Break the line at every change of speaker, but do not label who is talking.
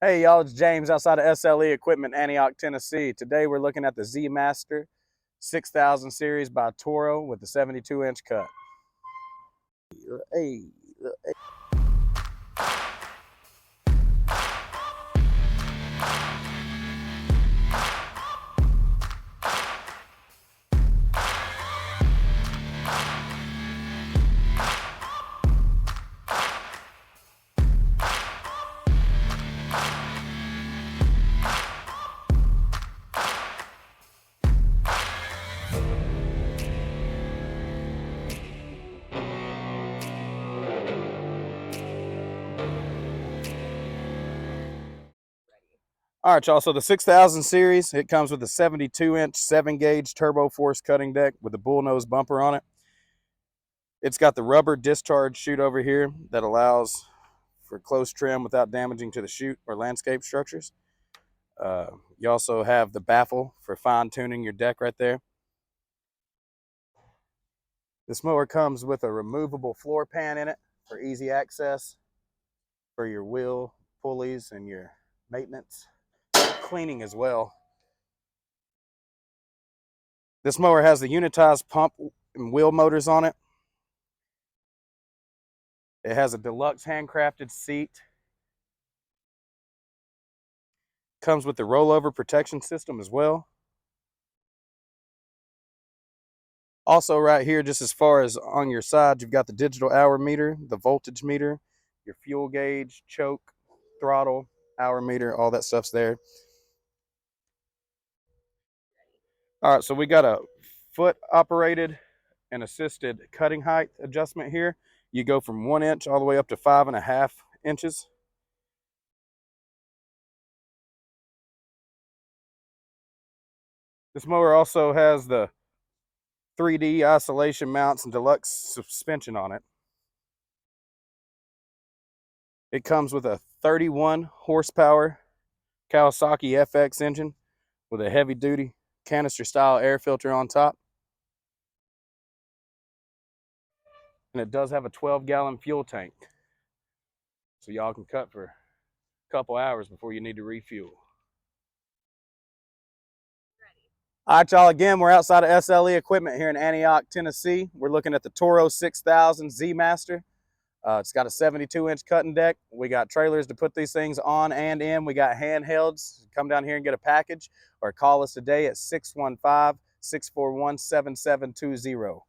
Hey y'all, it's James outside of SLE Equipment, Antioch, Tennessee. Today we're looking at the ZMaster 6000 series by Toro with the 72-inch cut. Hey. All right, y'all. So the 6000 series, it comes with a 72-inch 7-gauge turbo force cutting deck with a bullnose bumper on it. It's got the rubber discharge chute over here that allows for close trim without damaging to the chute or landscape structures. You also have the baffle for fine-tuning your deck right there. This mower comes with a removable floor pan in it for easy access for your wheel pulleys and your maintenance cleaning as well. This mower has the Unitized pump and wheel motors on it. It has a Deluxe handcrafted seat. Comes with the rollover protection system as well. Also right here, just as far as on your side, you've got the digital hour meter, the voltage meter, your fuel gauge, choke, throttle, hour meter, all that stuff's there. All right, so we got a foot operated and assisted cutting height adjustment here. You go from 1 inch all the way up to 5.5 inches. This mower also has the 3D isolation mounts and deluxe suspension on it. It comes with a 31 horsepower Kawasaki FX engine with a heavy duty canister style air filter on top. And it does have a 12-gallon fuel tank. So y'all can cut for a couple hours before you need to refuel. All right, y'all, again, we're outside of SLE Equipment here in Antioch, Tennessee. We're looking at the Toro 6000 ZMaster. It's got a 72-inch cutting deck. We got trailers to put these things on and in. We got handhelds. Come down here and get a package or call us today at 615-641-7720.